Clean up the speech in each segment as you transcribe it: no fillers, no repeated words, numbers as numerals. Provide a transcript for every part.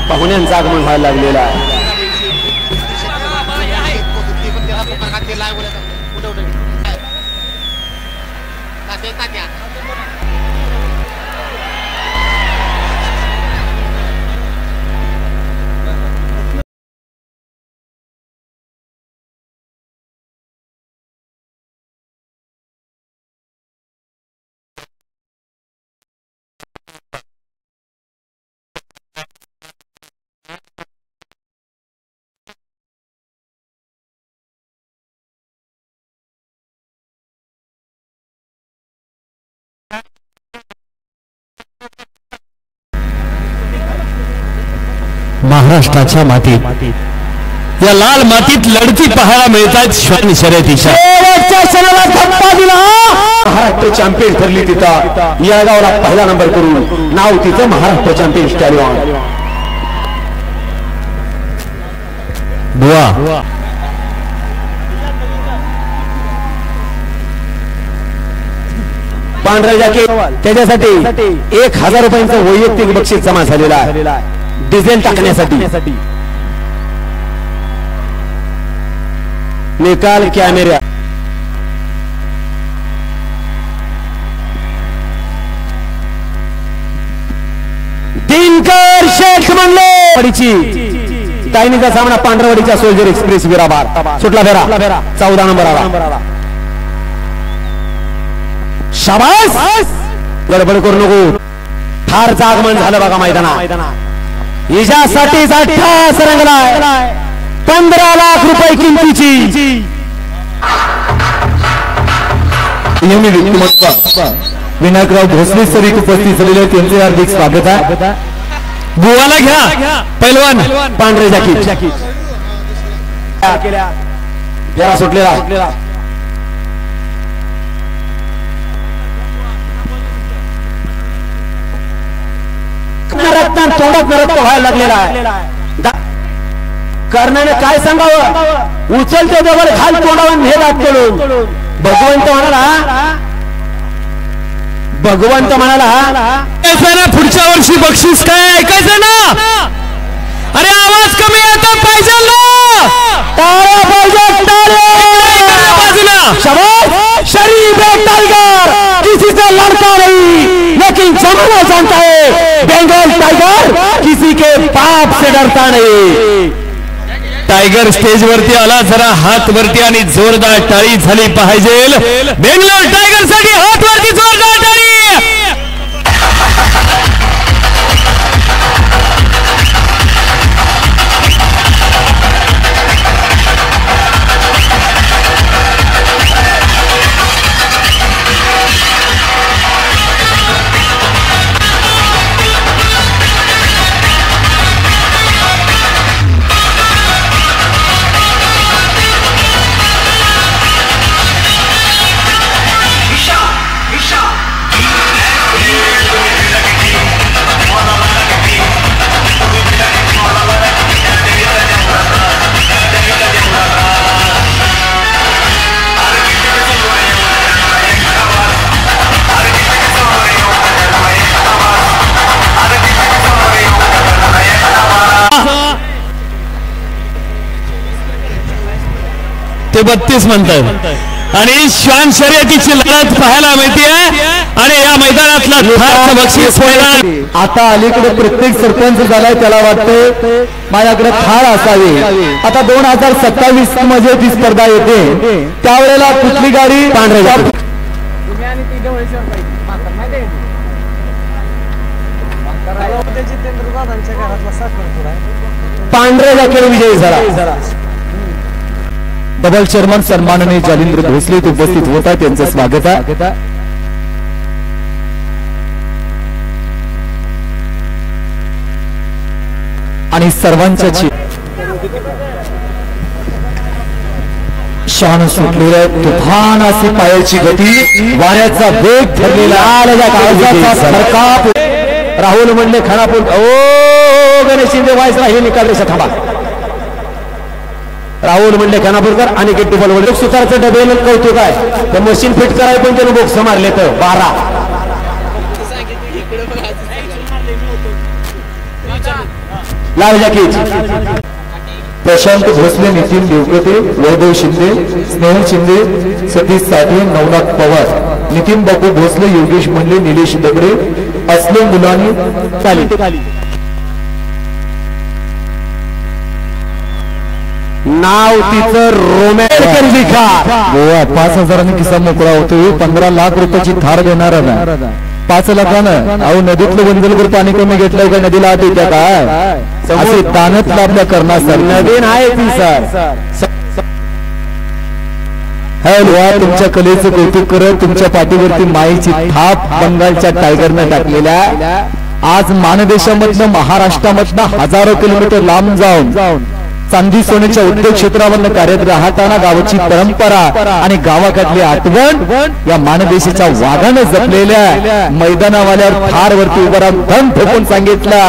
पाहुण्यांचा आगमन व्हायला लागलेला आहे. महाराष्ट्राच्या मातीत या लाल मातीत लढती पाहायला मिळतात श्वान शर्यतीच्या. शेवटच्या क्षणाला धप्पा दिला. महाराष्ट्र चॅम्पियन ठरली तिथं येळगावला पहिला नंबर करून नाव तिचं महाराष्ट्र चॅम्पियन स्टॅलियन. बुवा पांढऱ्या जॅकेट त्याच्यासाठी 1000 रुपयांचं वैयक्तिक बक्षीस जमा झालेला आहे डिझेल टाकण्यासाठी. निकाल कॅमेरा दिनकर शेख म्हणले टायनीचा सामना पांढरवाडीच्या सोल्जर एक्सप्रेस विराबार सुटला फेरा 14 नंबर आला. शाबास गडबड करू नको. ठारचं आगमन झालं बघा मैदानात. हिच्यासाठी ठास रंगलाय 15 लाख रुपये किमतीची. विनायकराव भोसले सर उपस्थित झालेले त्यांचे हार्दिक स्वागत आहे. बुवाला घ्या पैलवान पांढरे जॅकेट जरा सुटलेला. तोंडात नरत व्हायला लागलेला आहे. कर्णाने काय सांगावं. उचलते जवळ खाल तोंडावर नेदात करून भगवंत म्हणाला पुढच्या वर्षी बक्षीस काय ऐकायचं ना. अरे आवाज कमी येतो पाहिजे ना. टाळ्या पाहिजे शरीफ टाइगर किसी से लड़ता नहीं लेकिन जमाना जानता है बंगाल टाइगर किसी के बाप से डरता नहीं. टायगर स्टेज वरती आला. जरा हात वरती आणि जोरदार टाळी झाली पाहिजे. बेंगलोर टायगर साठी हात वरती जोरदार टाळी. ते 32 म्हणतात आणि श्वान शर्यतीची लढत पाहायला मिळते. आणि या मैदानातला ठारचं बक्षीस होणार. आता अलीकडे प्रत्येक सरपंच झालाय त्याला वाटतं माझ्याकडे ठार असावी. आता 2027 मध्ये ती स्पर्धा येते त्यावेळेला कुठली गाडी पांढऱ्या जॅकेट विजयी झाला. डबल चेअरमन सन्माननीय जालिंद्र भोसले उपस्थित होत आहे. त्यांचं स्वागत आहे. आणि सर्वांच्या शान सुटलेल्या तुफान अशी पायाची गती वाऱ्याचा वेग ठरलेला. राहुल म्हणले खानापूर गणेश शिंदे व्हायचा हे निकाल रेषा थांबा. राहुल म्हणले खानापूरकर आणि गेट्टूबल वडील सुतारचं डबेल कौतुक आहे. तर मशीन फिट कराय पण त्यानं बोक्स मारले तर 12 लाल जॅकेट प्रशांत भोसले, नितीन देवकते, वैभव शिंदे, स्नेहल शिंदे, सतीश साठे, नवनाथ पवार, नितीन बापू भोसले, योगेश मंडले, निलेश दगडे, असलम मुलानी खाली नाव तिचं रोमॅन लिखा गोवा 5,000 किस्सा मोकळा होतो. 15 लाख रुपयाची थार देणार 5 लाखानं. अहो नदीतलं वंजलपूर पाणी कमी घेतलं का नदीला आत येत्या काय असे दानत लाभल्या करण्यासाठी नवीन आहे ती सर. तुमच्या कलेचं कौतुक करत तुमच्या पाठीवरती माईची थाप बंगालच्या टायगरनं टाकलेल्या आज मानदेशामधनं महाराष्ट्रामधनं हजारो किलोमीटर लांब जाऊन चांदी सोन्याच्या उद्योग क्षेत्रावर कार्यरत राहताना गावाची परंपरा आणि गावाकडली आठवण या मानदेशाच्या वाघानं जपलेल्या मैदानावाल्यावर फारवरती उभा राहून धन ठोकून सांगितलं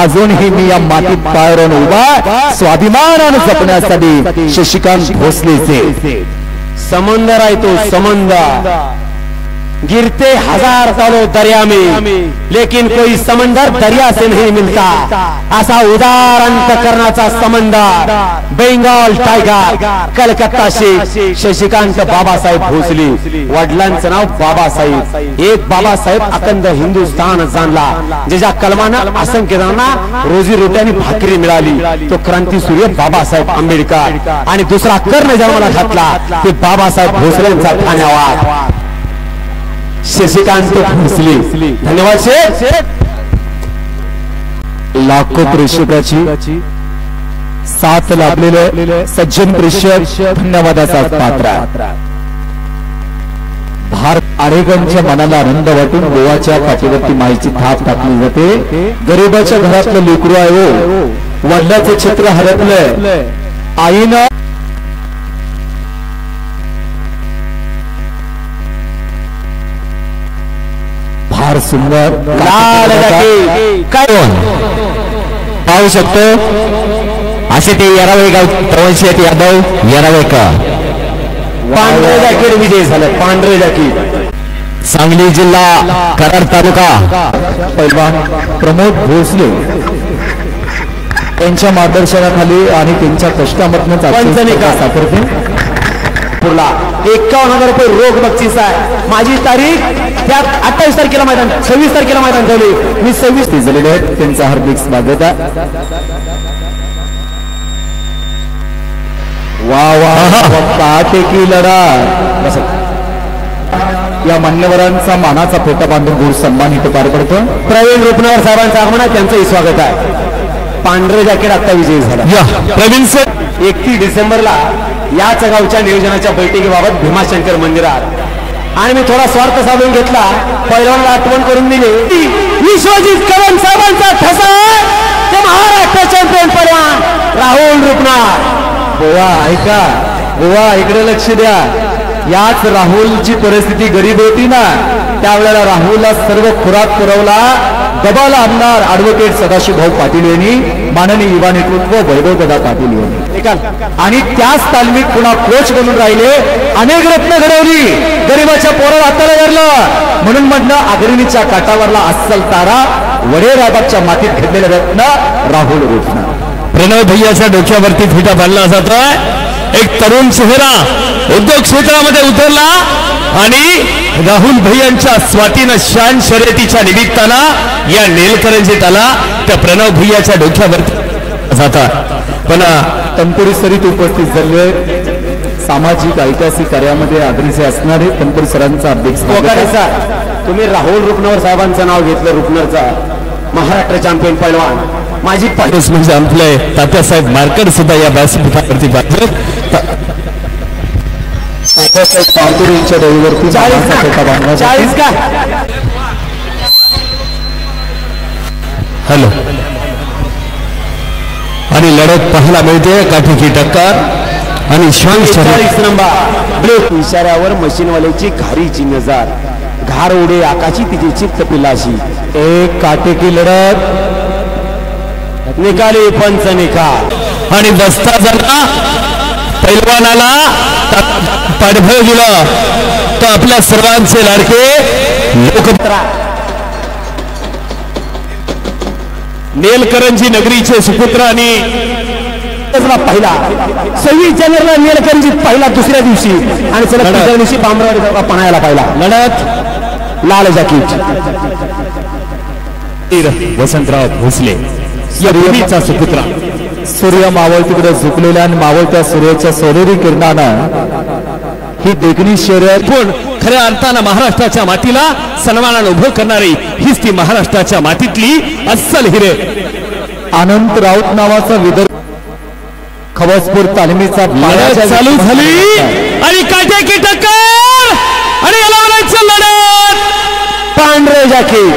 अजूनही मी या मातीत पायरून उभा स्वाभिमानानं जपण्यासाठी शशिकांत भोसलेचे समंदर आहे तो समंदर गिरते हजार सालों दरिया में लेकिन कोई समंदर दरिया से नहीं मिलता असा उदार अंतकरणाचा समंदर बेंगाल टायगर कलकत्ता से शशिकांत बाबासाहेब भोसले वडिलांचं नाव बाबासाहेब. एक बाबासाहेब अखंड हिंदुस्थान जाणला ज्याच्या कलमानं असंख्य जणांना रोजी रोट्याने भाकरी मिळाली तो क्रांती सूर्य बाबासाहेब आंबेडकर आणि दुसरा कर्ण जन्माला घातला ते बाबासाहेब भोसलेंचा ठाण्यावर शशिकांत भोसले. धन्यवाद शेठ. लाखो प्रेक्षकाची साथ लाभलेलं सज्जन प्रेक्षक धन्यवादाचा पात्र. भारत अनेकांच्या मनाला आनंद वाटून गोवाच्या पाठीवरती माईची थाप टाकली जाते. गरीबाच्या घरातलं लेकरू आहे हो वडिलाचं छत्र हरपलंय आईनं फार सुंदर लाल काय पाहू शकतो असे ते येरावे गाव प्रवंशी यादव येरावे का पांढरे जॅकेट विजय झालं. पांढरे जॅकेट सांगली जिल्हा कराड तालुका पैलवान प्रमोद भोसले त्यांच्या मार्गदर्शनाखाली आणि त्यांच्या कष्टामधून साखरते 51,000 रुपये रोख बक्षीस आहे. माझी तारीख त्यात 28 तारखेला मैदान 26 तारखेला मैदान ठेवले. मी 26 झालेले आहेत. त्यांचा हार्दिक स्वागत आहे. वा वा पहाटे की लढा या मान्यवरांचा मानाचा फेटा बांधून गुरु सन्मान इथे पार पडतो. प्रवीण रुपनवर साहेबांचं आगमन आहे त्यांचंही स्वागत आहे. पांढरे जॅकेट आता विजयी झाला. प्रवीण सर 31 डिसेंबरला याच गावच्या नियोजनाच्या बैठकीबाबत भीमाशंकर मंदिरात आणि मी थोडा स्वार्थ साधून घेतला. पहिल्यांदा आठवण करून दिली विश्वजित कदम साहेबांचा ठसा ते महाराष्ट्र चॅम्पियन पैलवान राहुल रुपनार. गोवा ऐका गोवा इकडे लक्ष द्या. याच राहुलची परिस्थिती गरीब होती ना त्यावेळेला राहुलला सर्व खुराक पुरवला डबल आमदार ऍडव्होकेट सदाशिव भाऊ पाटील यांनी माननीय युवा नेतृत्व वैभव दादा पाटील यांनी आणि त्याच तालमीत पुन्हा कोच बनून राहिले. अनेक रत्न घडवली गरीबाच्या पोराला हाताला धरलं म्हणून म्हटलं अग्रणीच्या काठावरला अस्सल तारा वडेराबादच्या मातीत घेतलेले रत्न राहुल रुपनार. प्रणव भैयाच्या डोक्यावरती फिटा बांधला जातोय. एक तरुण चेहरा उद्योग क्षेत्रामध्ये उतरला आणि राहुल भैयांच्या स्वातीनं शान शर्यतीच्या निमित्तानं या नेलकरंजीत आला त्या प्रणव भैयाच्या डोक्यावरती जाता. पण तनपुरी सरीत उपस्थित झाले सामाजिक ऐतिहासिक कार्यामध्ये अग्रेसर असणारे तनपुरी सरांचा अध्यक्ष. तुम्ही राहुल रुपनवर साहेबांचं नाव घेतलं. रुपनरचा महाराष्ट्र चॅम्पियन पैलवान माझी पाठीस म्हणजे आपले तात्यासाहेब मार्कड सुद्धा या व्यासपीठावरती बांधत. पांढुरींच्या डोईवरती 40 का हॅलो आणि लढत पाहायला मिळते काठीची टक्कर आणि 40 नंबर इशाऱ्यावर मशीनवाल्याची घारीची नजर घार उडे आकाशी तिची चित्त पिलाशी. एक काटेकी लढत निकाली पंच निकाल आणि बसता झाला पैलवानाला पाठबळ दिलं तर आपल्या सर्वांचे लाडके लोक नेलकरंजी नगरीचे सुपुत्र आणि पहिला 26 जानेवारीला नेलकरंजी पहिला दुसऱ्या दिवशी आणि चला तिसऱ्या दिवशी बांबरावाडी पणायला पहिला लढत लाल जाकीट वसंतराव भोसले या भूमीचा सुपुत्र. सूर्य मावळतीकडे झुकलेल्या आणि मावळत्या सूर्याच्या सोनेरी किरणानं ही देखणी शर्यत पण खऱ्या अर्थानं महाराष्ट्राच्या मातीला सन्मानानं उभं करणारी हीच ती महाराष्ट्राच्या मातीतली अस्सल हिरे. अनंत राऊत नावाचा विदर्भ खवसपूर तालमीचा चालू झाली आणि काटेकी टक्कर आणि याला म्हणायचं लढत पांढरे जाकीट.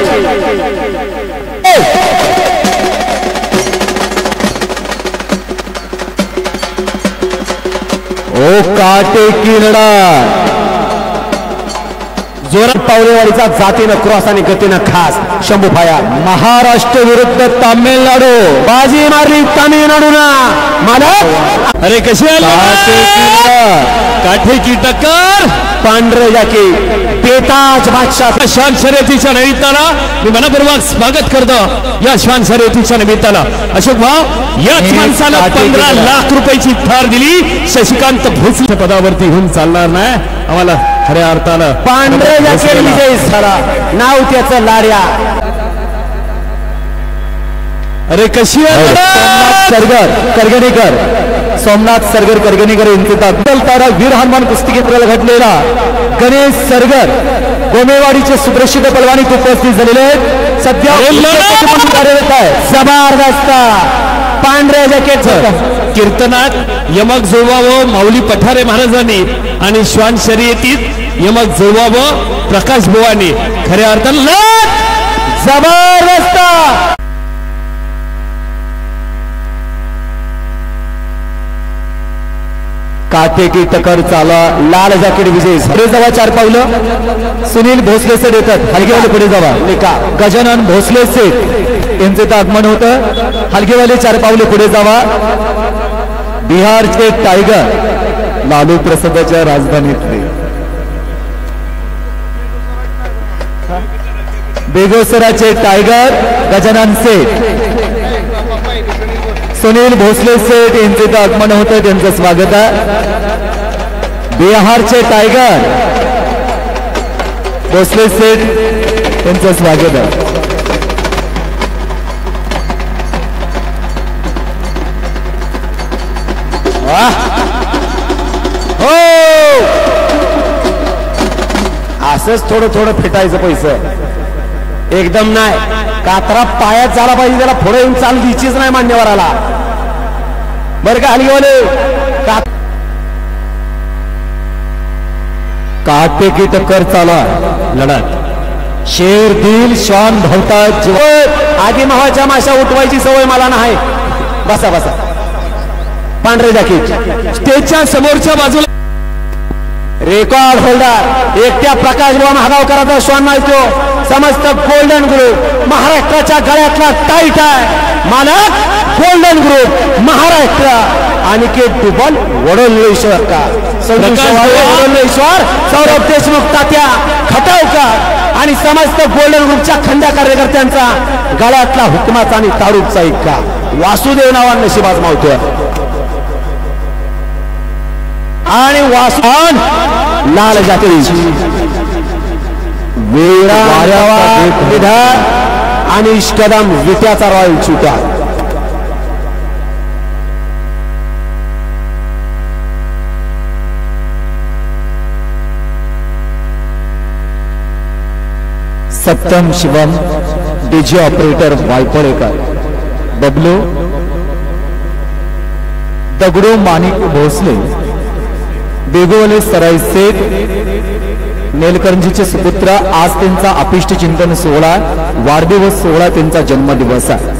ओ काटेकी लढत जोरात पावलेवाडीचा जातीनं क्रॉस आणि गतीनं खास शंभू फाया. महाराष्ट्र विरुद्ध तामिळनाडू बाजी मारली तामिळनाडूना मालक. अरे कशी काठेकी टक्कर पांढरे जाकीट पेताज बादशाह श्वान शर्यतीच्या निमित्तानं मी मनपूर्वक स्वागत करतो. या श्वान शर्यतीच्या निमित्तानं अशोक भाऊ याच माणसानं 15 लाख रुपयाची थार दिली. शशिकांत भोसले पदावरती होऊन चालणार नाही आम्हाला खऱ्या अर्थानं. पांढरे जाकीट विजयी झाला. नाव त्याचं लाड्या. अरे कशी सरगर करगणेकर सोमनाथ सरगर करगणेकर यांचे दाखल तारा वीर हनुमान कुस्ती केंद्राला घडलेला गणेश सरगर गोमेवाडीचे सुप्रसिद्ध पलवानीत उपस्थित झालेले आहेत. सध्या कार्यरत आहे. जबरदस्त पांढऱ्या जॅकेटचं कीर्तनात यमक जुळवावं माऊली पठारे महाराजांनी आणि श्वान शर्यतीत यमक जुळवावं प्रकाश बुवांनी. खऱ्या अर्थानं जबरदस्त काटेकी टक्कर चाला लाल जॅकेट विजयी. पुढे जावा 4 पावलं. सुनील भोसले सेठ येतात हलगेवाले पुढे जावा. गजानन भोसले सेठ यांचे तर आगमन होतं. हलगेवाले 4 पावले पुढे जावा. बिहारचे टायगर लालू प्रसादाच्या राजधानीतले बेगोसराचे टायगर गजानन सेठ सुनील भोसले सेठ यांचे तर आगमन होतं. त्यांचं स्वागत आहे. बिहारचे टायगर भोसले सेठ यांचं स्वागत आहे. हो असंच थोडं थोडं फिटायचं पैसे एकदम नाही. कात्रा पायात झाला पाहिजे. त्याला पुढे येऊन चाल द्यायचीच नाही मान्यवराला बरं का हलगेवाले. काटेकी टक्कर चाला लढत शेर दिल श्वान भवतात. आधी महाच्या माशा उठवायची सवय मला नाही. बसा बसा. पांढरे जाकीट स्टेजच्या समोरच्या बाजूला रेकॉर्ड होल्डर एकट्या प्रकाश बुवा महागावकरांचा श्वान माहितो. समस्त गोल्डन ग्रुप महाराष्ट्राच्या गळ्यातला टाईट आहे. मालक गोल्डन ग्रुप महाराष्ट्र. अनिकेत दुबल वडोलेश्वर का वडोलेश्वर सौरभ देशमुख तात्या खटावकर आणि समस्त गोल्डन ग्रुपच्या खंड्या कार्यकर्त्यांचा गळ्यातला हुकमाचा आणि तारूपचा इक्का वासुदेव नावान नशिबाज मावतोय. आणि वासवान लाल जाकडी विधान आणि इष्टदम विट्याचा रॉयल छुटा. सप्तम शिवम डीजे ऑपरेटर वायपळेकर बबलू दगडू माणिक भोसले बेगोवले सराई सेठ नेलकरंजीचे सुपुत्र. आज त्यांचा अपिष्ट चिंतन सोहळा वाढदिवस सोहळा त्यांचा जन्मदिवस आहे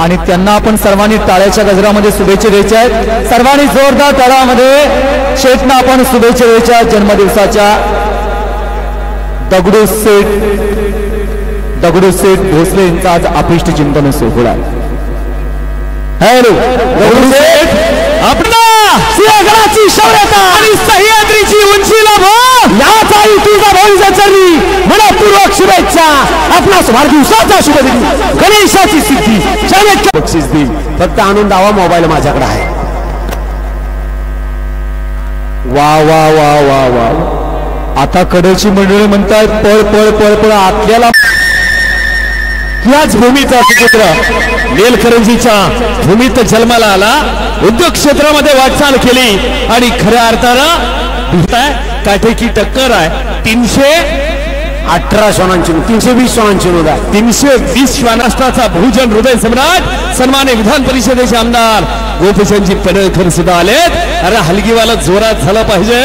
आणि त्यांना आपण सर्वांनी टाळ्याच्या गजरामध्ये शुभेच्छा द्यायच्या आहेत. सर्वांनी जोरदार टाळ्यामध्ये शेठना आपण शुभेच्छा द्यायच्या. जन्मदिवसाच्या दगडू सेठ भोसले यांचा आज अपिष्ट चिंतन सोहळा. हॅलो दगडू सेठ आपला सिंहगडाची शौर्यता आणि सह्याद्रीची उंचीला भाव याचाही तुझा भविष्य चरणी मनपूर्वक शुभेच्छा. आपणास वाढदिवसाचा शुभदिन गणेशाची सिद्धी चाणक्य बक्षीस देईल. फक्त आणून दावा मोबाईल माझ्याकडे आहे. वा वा वा वा वा. आता कडेची मंडळी म्हणतात पळ पळ पळ पळ. आपल्याला याच भूमीचा सुपुत्र नेलकरंजीच्या भूमीत जन्माला आला. उद्योग क्षेत्रामध्ये वाटचाल केली आणि खऱ्या अर्थानं काठेची टक्कर आहे. 318 श्वानांची 320 श्वानांची नोंद आहे. 320 श्वानाष्ट्राचा बहुजन हृदय सम्राट सन्मान्य विधान परिषदेचे आमदार गोपीचंदजी पडळकर सुद्धा आलेत. अरे हलगीवाला जोरात झाला पाहिजे.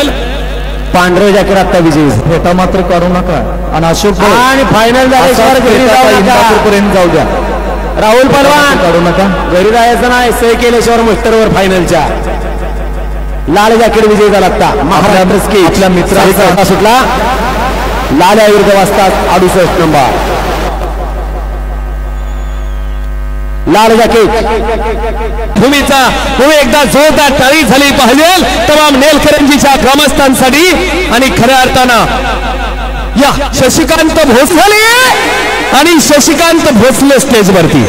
पांढरे जॅकेट आता विजयी फेटा मात्र काढू नका. आणि अशोक आणि फायनल पर्यंत जाऊ द्या. राहुल पलवान काढू नका. घरी जायचं नाही. सही केल्याशिवाय मास्टरवर फायनलच्या लाल जॅकेट विजयी झाला. महाराष्ट्र आपल्या मित्राचा सुटला. लाल्या विरुद्ध वाजतात 68 नंबर. लाल जॅकेट भूमीचा तुम्ही एकदा जोरदार टाळी झाली पाहिजे तमाम नेलकरंजीच्या ग्रामस्थांसाठी. आणि खऱ्या अर्थानं या शशिकांत भोसले आणि शशिकांत भोसले स्टेजवरती.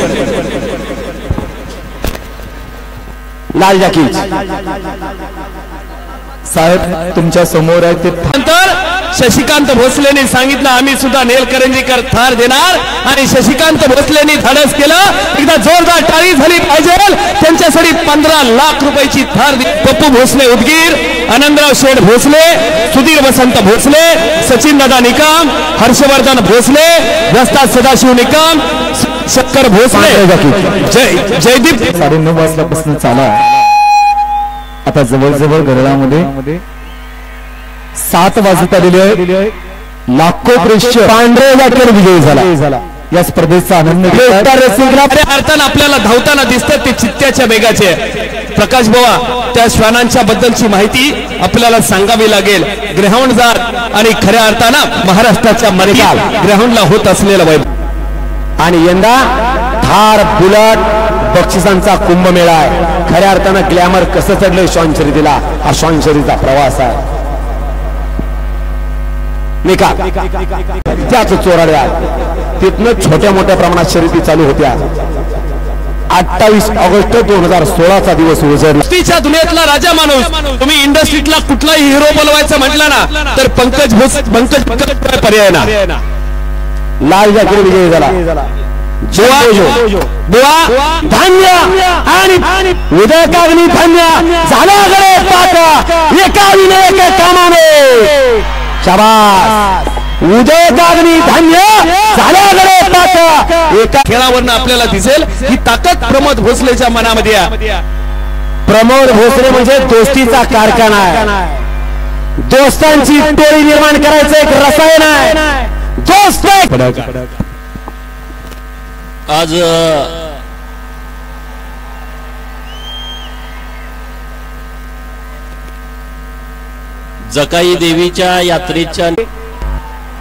लाल जॅकेट साहेब तुमच्या समोर आहे ते. नंतर शशिकांत भोसलेने सांगितलं आम्ही सुद्धा नेलकरंजीकर थार देणार. आणि शशिकांत भोसलेने धाडस केलं. एकदा जोरदार टाळी झाली पाहिजे. त्यांच्यासाठी 15 लाख रुपयाची थार. पप्पू भोसले उदगीर, आनंदराव शेठ भोसले, सुधीर वसंत भोसले, सचिन दादा निकम, हर्षवर्धन भोसले, वस्ताद सदाशिव निकम, शक्कर भोसले, जयदीप. 9:30 वाजल्यापासून चाला. आता जवळजवळ घरामध्ये 7 वाजत आलेले आहे. लाखो प्रेक्षक पांढरे जॅकेट विजयी झाला. या स्पर्धेचा आनंद अर्थानं आपल्याला धावताना दिसतात ते चित्त्याच्या वेगाचे. प्रकाश बाबा त्या श्वानांच्या बद्दलची माहिती आपल्याला सांगावी लागेल. ग्राउंड जात आणि खऱ्या अर्थानं महाराष्ट्राच्या मर्यादा ग्राउंडला होत असलेला वैभव. आणि यंदा थार बुलट बक्षिसांचा कुंभमेळा आहे. खऱ्या अर्थानं ग्लॅमर कसं चढलंय श्वान शर्यतीला. हा श्वान शर्यतीचा प्रवास आहे. त्याच चोराड्या तिथनं छोट्या मोठ्या प्रमाणात शर्यती चालू होत्या. 28 ऑगस्ट 2016 दिवस उजळला. दुनियेतला राजा माणूस तुम्ही इंडस्ट्रीतला कुठलाही हिरो बोलवायचं म्हटलं ना तर पंकज पर्याय ना. लाल जॅकेट विजयी झाला. धान्य आणि उदय कागणी धान्य झाला गडे पाठ एका विनय कामाने. शाबास. उदय कागणी धान्य झाला गडे पाठ. एका खेळावरनं आपल्याला दिसेल ही ताकद प्रमोद भोसलेच्या मनामध्ये आहे. प्रमोद भोसले म्हणजे दोस्तीचा कारखाना आहे. दोस्तांची टोळी निर्माण करायचं एक रसायन आहे. दोस्त आज जकाई देवीच्या यात्रेच्या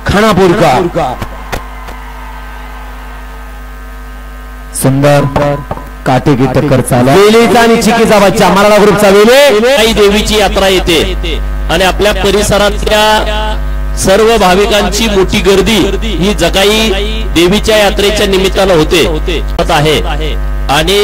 खानापूरका सुंदर काटेकी टक्कर चाला. वेलीचा आणि चिकीचा बच्चा मराठा ग्रुपचा वेले. जकाई देवीची यात्रा येते आणि आपल्या परिसरातल्या सर्व भाविकांची मोठी गर्दी ही जकाई देवीच्या यात्रेच्या निमित्तानं होते आहे. आणि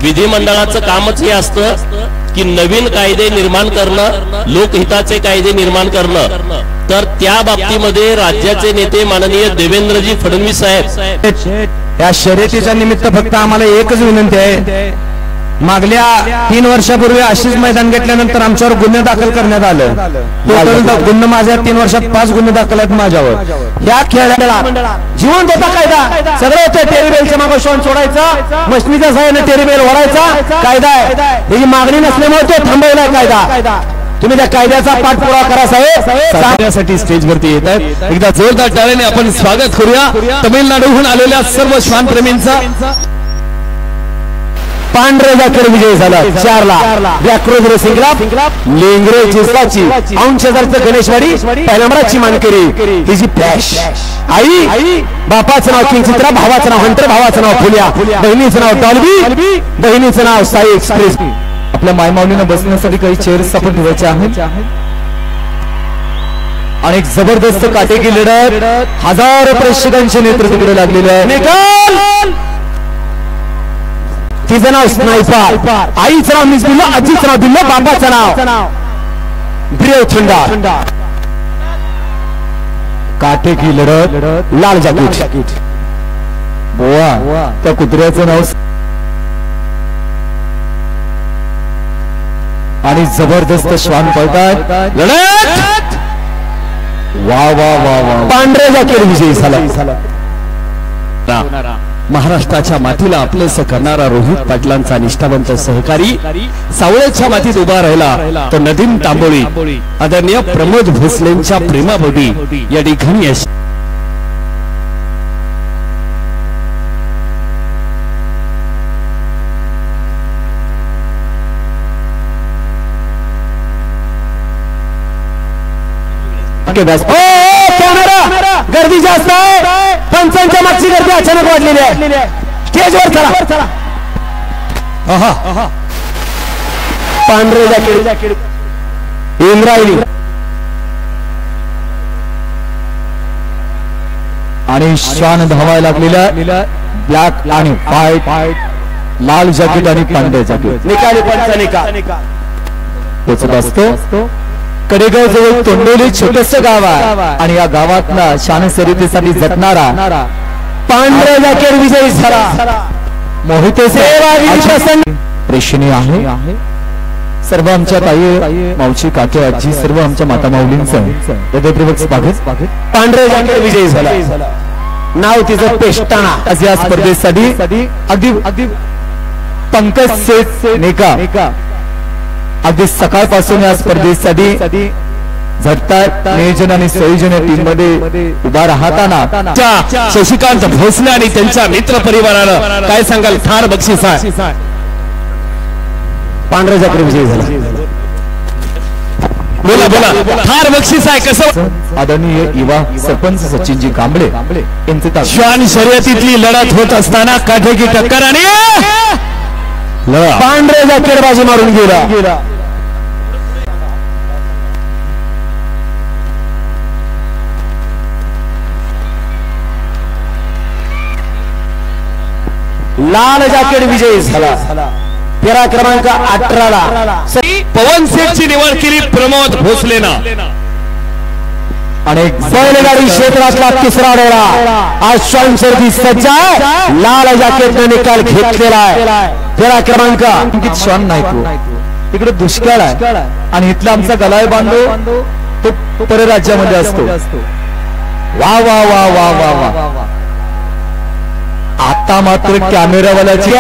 विधिमंडळाचं कामच हे असतं की नवीन कायदे निर्माण करणं, लोकहिताचे कायदे निर्माण करणं. तर त्या बाबतीमध्ये राज्याचे नेते माननीय देवेंद्रजी फडणवीस साहेब या शर्यतीच्या निमित्त फक्त आम्हाला एकच विनंती आहे. मागल्या 3 वर्षापूर्वी अशीच मैदान घेतल्यानंतर आमच्यावर गुन्हे दाखल करण्यात आलं. टोटल गुन्हे माझ्या 3 वर्षात 5 गुन्हे दाखल आहेत माझ्यावर. या खेळाला जिवंत होता कायदा. सगळं होतं. टेरीबेलच्या मागे श्वान सोडायचा, मशनीच्या सहाय्याने टेरीबेल ओढायचा कायदा आहे. त्याची मागणी नसल्यामुळे तो थांबवलाय कायदा. तुम्ही त्या कायद्याचा पाठपुरावा करा साहेब. स्टेजवरती येत आहेत. एकदा जोरदार टाळ्याने आपण स्वागत करूया तमिळनाडूहून आलेल्या सर्व श्वानप्रेमींचा. पांढरे जॅकेट विजयी झाला. 4 ला व्याक्रोज रेसिंग लेंगरे चिसाची 80,000 गणेशवाडी पहिल्या नंबराची मानकरी. हिची फ्लॅश आई. बापाचं नाव किंचित्रा, भावाचं नाव हंटर, भावाचं नाव फुल्या, बहिणीचं नाव डॉल्बी, बहिणीचं नाव साई एक्सप्रेस. आपल्या मायमाऊलीनं बसण्यासाठी काही चेअर्स आपण ठेवायचे आहेत. आणि एक जबरदस्त काटेकी लढत, हजारो प्रेक्षकांचे नेतृत्व तिकडे लागलेले आहे. निकाल तिचं नाव स्नायपर, आईचं नाव मिसबिल्ला, आजीचं नाव बिल्ला, बाबाचं नाव ब्रेव थंडा. काटेकी लढत, लाल जॅकेट. बोवा त्या कुत्र्याचं नाव आणि जबरदस्त श्वान पळतात. लढत वा वा वा वा. पांढऱ्या जॅकेट विजयी झाला. महाराष्ट्राच्या मातीला आपलेस करणारा रोहित पाटलांचा निष्ठावंत सहकारी, सावळ्याच्या मातीत उभा राहिला तो नदीम तांबोळी, आदरणीय प्रमोद भोसलेंच्या प्रेमापोटी या ठिकाणी कॅमेरा गर्दी जास्त आहे, पंचांच्या मागची गर्दी अचानक वाढलेली आहे. स्टेजवर चला. पांढरे जॅकेट इंद्रायणी आणि श्वान धावायला लागलेल्या ब्लॅक आणि व्हाईट, लाल जॅकेट आणि पांढरे जॅकेट. निकाली पंच निकाल पोचत असतो. कडेगाव जवळ तोंडोली छोटस गाव आहे आणि या गावातला शान शर्यतीसाठी जटणारा पांढऱ्या जॅकेट विजयी झाला. मोहिते सेवा प्रेक्षणीय आहे. सर्व आमच्या ताई, मावशी, काकी, आजी, सर्व आमच्या माता माऊलींचं हृदयपूर्वक स्वागत. पांढऱ्या जॅकेट विजयी झाला. नाव तिचं पेष्टाणा. या स्पर्धेसाठी अगदी पंकज सेठ नेका अगदी सकाळपासून या स्पर्धेसाठी झटतात. नियोजन आणि संयोजन टीम मध्ये उभा राहताना शशिकांत भोसले आणि त्यांच्या मित्र परिवारानं काय सांगाल? थार बक्षीस आहे. पांढऱ्या जॅकेट विजयी झाला. बोला थार बक्षीस आहे. कसं? आदरणीय युवा सरपंच सचिनजी कांबळे यांचे श्वान शर्यतीतली लढत होत असताना काठेकी टक्कर आणि पांढऱ्या जॅकेट बाजी मारून गेला. लाल जॅकेट विजयी झाला. फेरा क्रमांक 18 पवन सेठची निवड केली प्रमोद भोसलेनं. आणि बैलगाडी क्षेत्रातला तिसरा डोळा आज श्वान शर्यती सज्ज आहे. लाल जॅकेटने निकाल घेतलेला आहे. फेरा क्रमांक श्वान नाही तिकडे दुष्काळ आहे आणि इथला आमचा गलाय बांधव तो परराज्यामध्ये असतो. वा वा वा वा वा वा. आता मात्र कॅमेरावाल्याची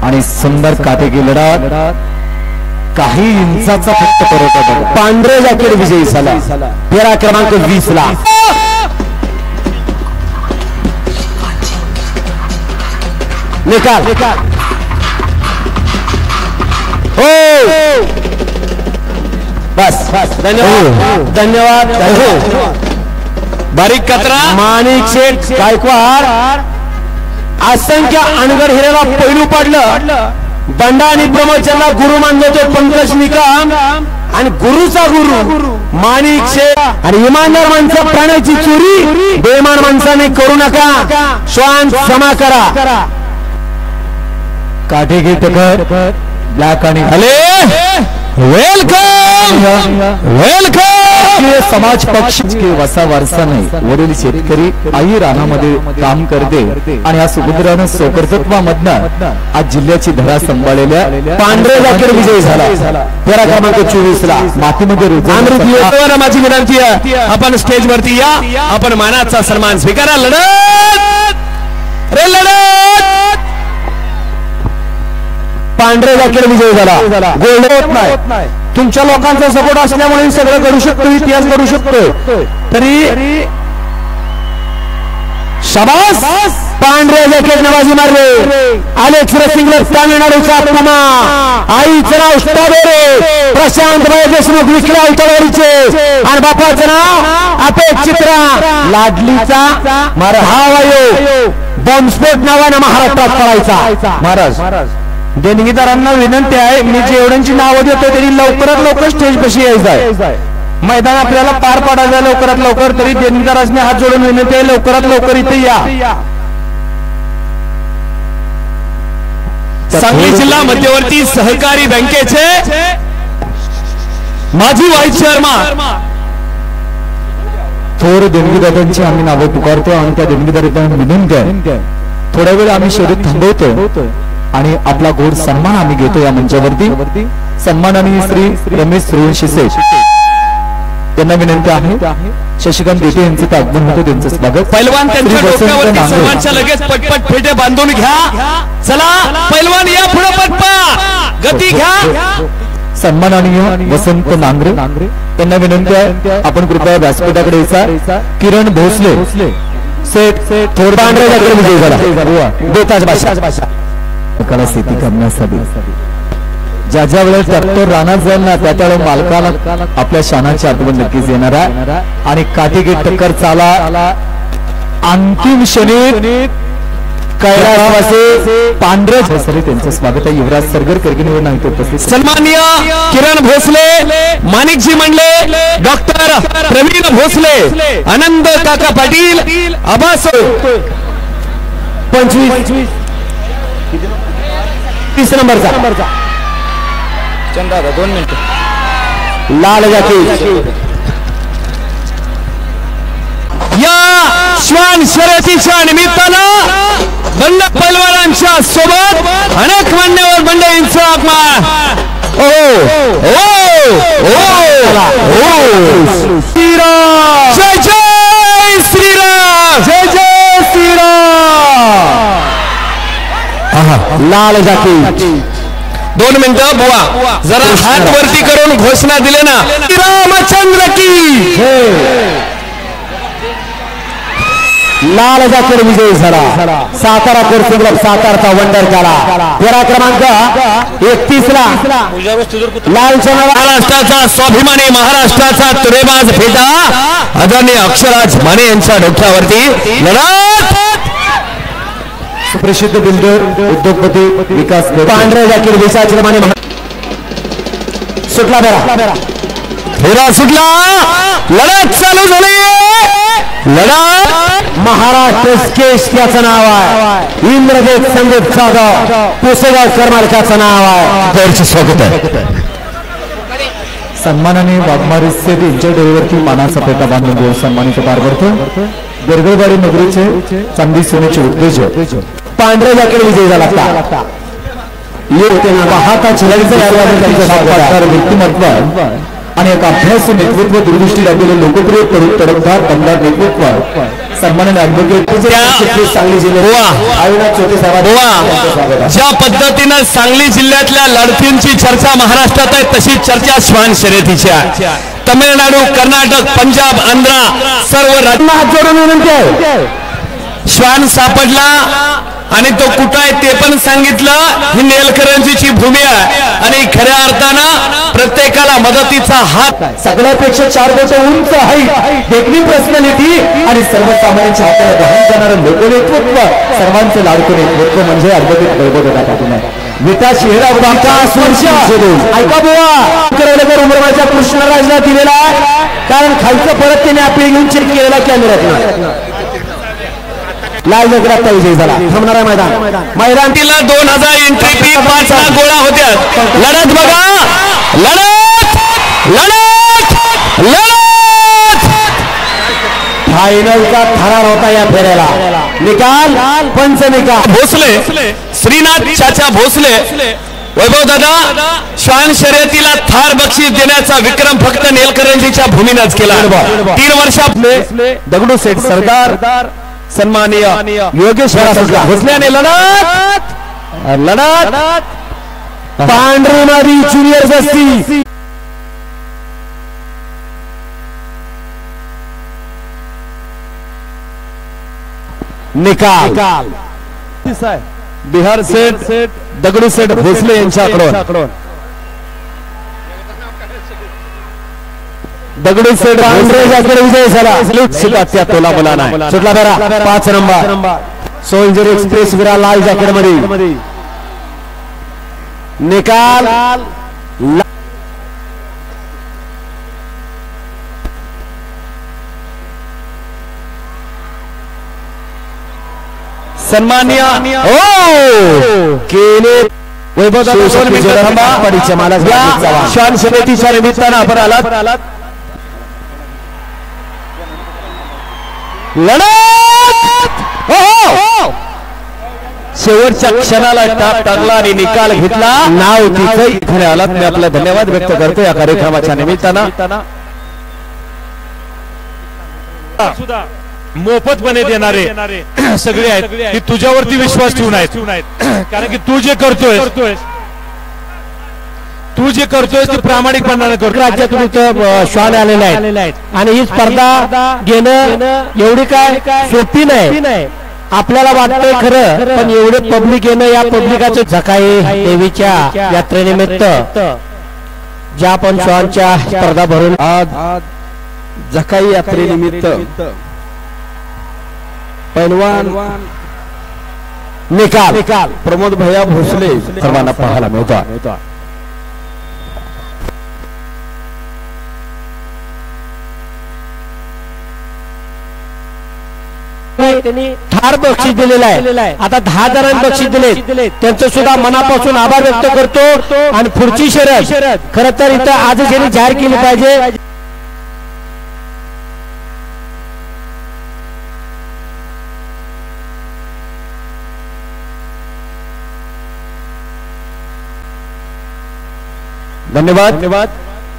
आणि सुंदर काटेकी लढत, काही इंचाचा फक्त फरक आहे. पांढरे जॅकेट विजयी झाला. फेरा क्रमांक 20 ला निकाल. हो बस धन्यवाद. बारीक कचरा माणिक शेठ गायकवाड असंख्य अनगड हिरेला पैलू पाडलं. बंडा आणि प्रमोदला गुरु मानलो तो पंकज निकम आणि गुरुचा गुरु माणिक शेठ. आणि इमानदार माणसं प्राण्याची चोरी बेमान माणसाने करू नका. श्वान जमा करा. काटेकी टक्कर ब्लॅक आणि वेलकम समाज पक्ष वसा वारसा नाही. वडील शेतकरी, आई रानामध्ये काम करते आणि या सुपुत्रानं सोकर्तत्वामधनं आज जिल्ह्याची धरा सांभाळलेल्या पांढऱ्या जॅकेट विजयी झाला. फेरा क्रमांक 24 ला मातीमध्ये माझी विनंती आहे, आपण स्टेज वरती या. आपण मानाचा सन्मान स्वीकारा. लढत रे लढत. पांढऱ्या जॅकेट विजयी झाला. गोल्ड होत नाही. तुमच्या लोकांचा सपोर्ट असल्यामुळे सगळं करू शकतो, इतिहास करू शकतो. तरी शाबास. पांढऱ्या जॅकेटने बाजी मारले. अलेक्स रेसिंगला तामिळनाडूचा पुमा. आईचं नाव स्ट्रॉबेरी. प्रशांत भाई देशमुख विक्रा उतरवाडीचे आणि बापाचं नाव अपेक्षित्रा. लाडलीचा हा वायू बॉम्बस्फोट नावाने महाराष्ट्रात करायचा. महाराज देणगीदारांना विनंती आहे, मी जेवढ्यांची नावं देतो त्यांनी लवकरात लवकर स्टेज पाशी यायचं आहे. मैदान आपल्याला पार पाडायचं आहे लवकरात लवकर. तरी देणगीदारांनी हात जोडून विनंती आहे, लवकरात लवकर इथे या. सांगली जिल्हा मध्यवर्ती सहकारी बँकेचे माजी व्हाईस चेअरमन थोर देणगीदारांची आम्ही नावं पुकारतो आणि त्या देणगीदारांना विनंती आहे, थोडा वेळ आम्ही शर्यत थांबवतो आणि आपला गोड सन्मान आम्ही घेतो या मंचावरती. सन्मानाने श्री रमेश सूर्यवंशी सेठ त्यांना विनंती आहे, शशिकांत देते यांचं आगमन होतं, त्यांचं स्वागत. पैलवान त्यांच्या डोक्यावरती सर्वांच्या लगेच पटपट फेटे बांधून घ्या. चला पैलवान या पुढे पटपा गती घ्या. सन्माननीय वसंत नांगरे त्यांना विनंती आहे, आपण कृपया व्यासपीठाकडे यायचा. किरण भोसले सेठ थोर बेताज भाषा कला शेती करण्यासाठी ज्या ज्या वेळेस ट्रॅक्टर रानात जाईल ना त्या त्यावेळेस मालकाला आपल्या शानाची आठवण नक्कीच येणार आहे. आणि काटेकी टक्कर चाला अंतिम क्षणी कैलासवासी पांढरज सरी त्यांचं स्वागत आहे. युवराज सरगर करगिनीवर नाही उपस्थित. सन्माननीय किरण भोसले, माणिकजी मंडले, डॉक्टर प्रवीण भोसले, आनंद काका पाटील, आबास 25 30 नंबरचा चंदा 2 मिनिट लाल जाती या श्वान शर्यतीच्या निमित्तानं बंड पैलवानांच्या सोबत अनेक मान्यवर मंडळींचा आगमन. श्रीराम जय जय श्रीराम जय जय श्रीराम. लाल जाती 2 मिनिटं बुवा जरा हात वरती करून घोषणा दिले ना. रामचंद्र की लाल जाकीर विजय झाला. सातारा कोर्स क्लब सातारचा वंडर झाला. फेरा क्रमांक 31 ला लालचंद्र महाराष्ट्राचा स्वाभिमानी, महाराष्ट्राचा तुरेबाज फेटा आदरणीय अक्षराज माने यांच्या डोक्यावरती लढत. सुप्रसिद्ध बिल्डर उद्योगपती विकास पांढऱ्या जाकीर विशाचे माने सुटला फेरा सुटला. लढत चालू झाली. लढत महाराष्ट्र स्केच त्याचं नाव आहे. इंद्रदेव संदीप जाधव पुसेगाव करमालकाचं नाव आहे. त्यांचे स्वागत आहे. सन्मानाने वाघमारी सेठ यांच्या डोळ्यावरती मानाचा फेटा बांधून देऊन सन्मानित पार पडतो. गरगळवाडी नगरीचे चांदी सोन्याचे उद्योजक पांढऱ्या जाकीर विजय झाला. पाहता व्यक्तिमत्व आणि एक अभ्यास नेतृत्व दूरदृष्टी राखलेले लोकप्रिय तडकदार दमदार नेतृत्व सन्मानाने ऍडव्होकेट सांगली ज्या पद्धतीनं सांगली जिल्ह्यातल्या लढतींची चर्चा महाराष्ट्रात आहे तशीच चर्चा श्वान शर्यतीची आहे. तमिळनाडू, कर्नाटक, पंजाब, आंध्र सर्व राज्यांना हात जोडून विनंती आहे. श्वान सापडला आणि तो कुठं आहे ते पण सांगितलं. ही नेलकरंजीची भूमी आहे आणि खऱ्या अर्थानं प्रत्येकाला मदतीचा हात. सगळ्यापेक्षा 4 बोट उंच हाईट, देखणी पर्सनॅलिटी आणि सर्वसामान्यांच्या हाताला वाहून जाणारं लोकनेतृत्व, सर्वांचे लाडकं नेतृत्व म्हणजे ऍडव्होकेट वैभव दादा विकास चेहरा ऐका बुवा करायला उमरवाच्या कृष्णराजला दिलेला कारण खालचं परत त्याने आपली घेऊन चेक केलेला कॅमेऱ्यात. लाल जगरात विजय झाला. थांबणार आहे मैदान. तिला 2000 एंट्री फी 5 लाख गोळा होत्या. लढत बघा. लढत लढत लढत फायनलचा थरार होता या फेऱ्याला. निकाल पंच निकाल. भोसले श्रीनाथ चाचा भोसले वैभव दादा श्वान शर्यतीला थार बक्षीस देण्याचा विक्रम फक्त नेलकरंजीच्या भूमीनच केला. 3 वर्षापूर्वी दगडू सेठ सरदार सन्माननीय योगेश भोसल्याने लढत पांढरी मादी ज्युनियर बस्ती निकाल. बिहार सेठ दगडू सेठ भोसले यांच्याकडून दगडू सेठ पांढरे विजय झाला. त्या तोला मुलांना सुटला फेरा 5 नंबर. सोल्जर एक्सप्रेस विरा लाल जॅकेट मध्ये निकाल सन्मान्य केले शान शर्यतीच्या निमित्तानं आपण आलात लढत शेवटच्या क्षणाला टाप टाकला आणि निकाल घेतला. नाव तिथे इथे आलात मी आपला धन्यवाद व्यक्त करतो या कार्यक्रमाच्या निमित्तानं. मोफतपणे देणारे सगळे आहेत की तुझ्यावरती विश्वास ठेवून आहेत कारण की तू जे करतोय ते प्रामाणिकपणाने करतो. राज्यातून इथं श्वान आलेले आहेत आणि ही स्पर्धा घेणं एवढी काय सोपी नाही. आपल्याला वाटतंय खरं पण एवढे पब्लिक येणं या पब्लिकाचं झकाई देवीच्या यात्रेनिमित्त ज्या आपण श्वानच्या स्पर्धा भरून आज जकाई यात्रेनिमित्त पैलवान निकाल प्रमोद भैया भोसले सर्वांना पाहायला मिळतो. त्यांनी ठार बक्षीस दिलेलं आहे. आता 10,000 बक्षीस दिले त्यांचं सुद्धा मनापासून आभार व्यक्त करतो. आणि पुढची शर्यत खरं तर इथं आजच यांनी जाहीर केली पाहिजे. धन्यवाद.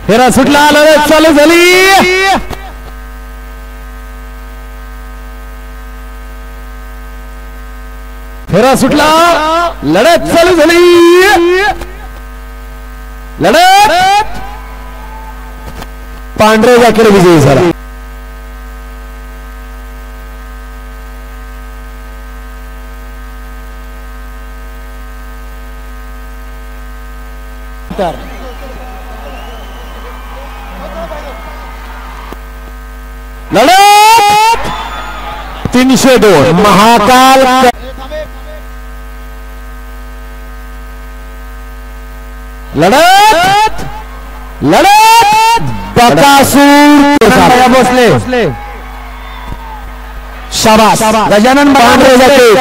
फेरा सुटला लढत चालू झाली. फेरा सुटला लढत चालू झाली. लढत पांढरे जाकीर विजयी झाला. लढत 302 महाकाल लढत बकासूर भोसले शाबास गजानन पांढरे जाकीर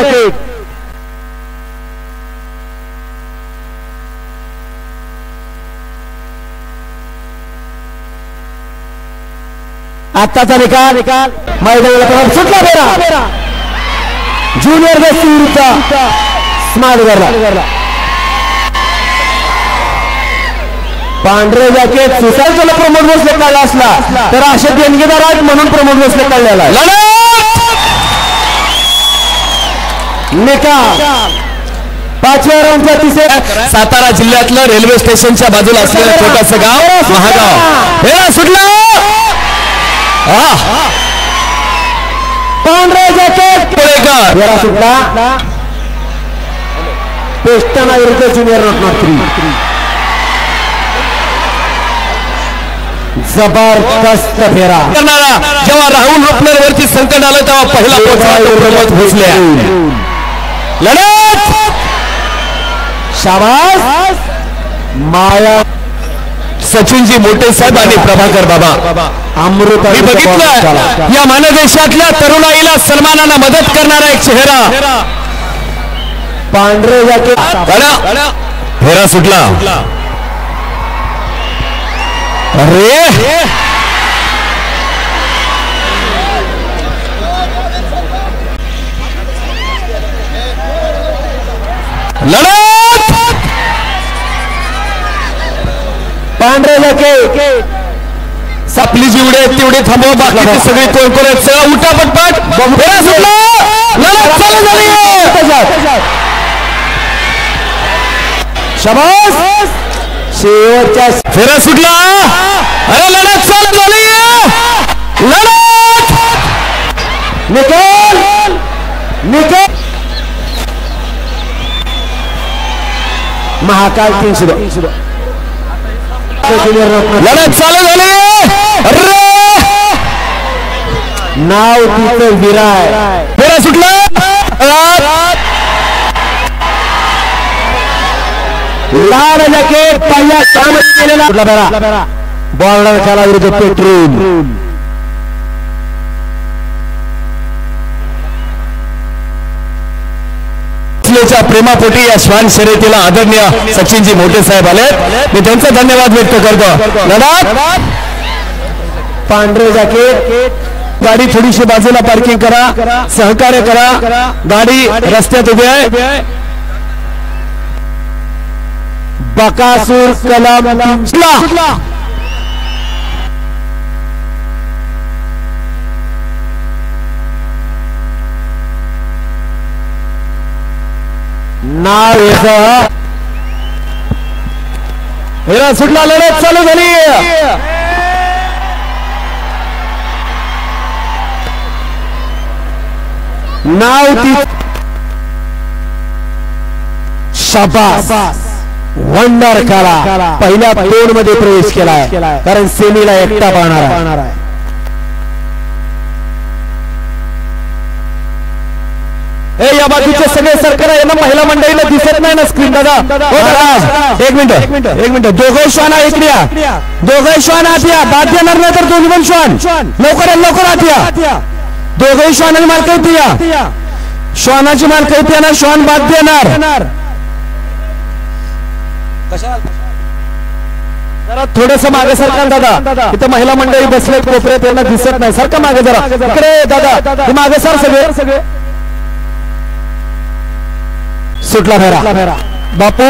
आत्ताचा निकाल मैदानाला सुटला. फेरा ज्युनियर वेस्टचा स्मार्ट करला. पांढरे जॅकेट सुसायटीला प्रमोद भोसले काढला असला तर असे देणगीदार आहेत म्हणून प्रमोद भोसले काढलेला आहे. निकाल 5व्या राऊंडच्या तिसऱ्या. सातारा जिल्ह्यातलं रेल्वे स्टेशनच्या बाजूला असलेलं छोटंसं गाव महागाव. फेरा सुटला. पांढरे जॅकेट फेरा सुटला. पेस्टना विरुद्ध ज्युनियर रत्नागिरी 3. जबरदस्त फेरा करणारा. जेव्हा राहुल रोपनर वरती संकट आलं तेव्हा पहिला प्रमोद भोसले. लढत शाबास माया सचिनजी मोठे साहेब आणि प्रभाकर बाबा अमृत. मी बघितलं या मानदेशातल्या तरुणाईला सन्मानाला मदत करणारा एक चेहरा. पांढरे जॅकेट फेरा सुटला. अरे लढत पांढरे जॅकेट आपली जेवढे आहेत तेवढे थांबवा. बाकी सगळे कोण कोण आहेत चला उठा पटपट. फेरा सुटला. लढत चालू झाली. शाबास शेवटच्या फेरा सुटला. अरे लढत चालू झाली. लढत निकाल महाकाल 302 लढत चालू झाली. अरे नाव तिथं विराय. फेरा सुटला. लाल जॅकेट पहिल्या कामात केलेला बॉर्डर खेळा विरुद्ध पेट्रोल. प्रेमापोटी या श्वान शर्यतीला आदरणीय सचिनजी मोठे साहेब आले, मी त्यांचा धन्यवाद व्यक्त करतो. दादा पांढरे जॅकेट गाडी थोडीशी बाजूला पार्किंग करा, सहकार्य करा, गाडी रस्त्यात उभी आहे. बकासूर कलम नाव सुटला, लढत चालू झाली. नाव ती शाबास वंडर करा पहिल्या दोन मध्ये प्रवेश केलाय, कारण सेमीला एकटा पाहणार आहे. या बाजूचे सगळे सरकार यांना महिला मंडळीला दिसत नाही ना स्क्रीन. दादा एक मिनिट दोघं श्वान इकडे या, दोघं श्वान आत या, बाद देणार नाही तर दोन्ही पण श्वान लवकर आत या. दोघंही श्वानाची मालकी या, श्वानाची मालकी ना, श्वान बाद देणार. जरा थोडस मागे सरकार दादा, इथं महिला मंडळी बसले कोपऱ्यात, त्यांना दिसत नाही. सारखं मागे जरा इकडे दादा, मागे सर सगळे. सुटला फेरा बापू.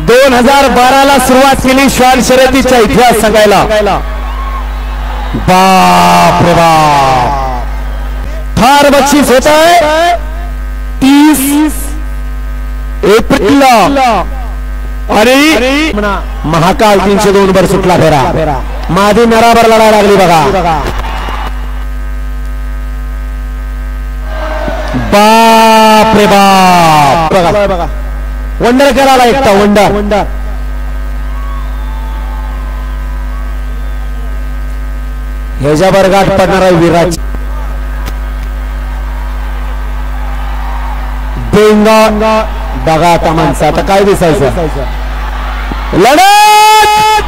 2012 सुरुवात केली श्वान शर्यतीचा इतिहास सांगायला. बाप रे बाप, फार बक्षीस होत आहे. 30 एप्रिलला आणि महाकाल 302 वर सुटला फेरा. मादी नराबर लढायला लागली बघा. बाप रे बाप, बघा वंडर करायला एकटा वंडर. ह्याच्यावर गाठ पडणार आहे विराज. बेंगा बघा आता माणसं, आता काय दिसायचं. लढत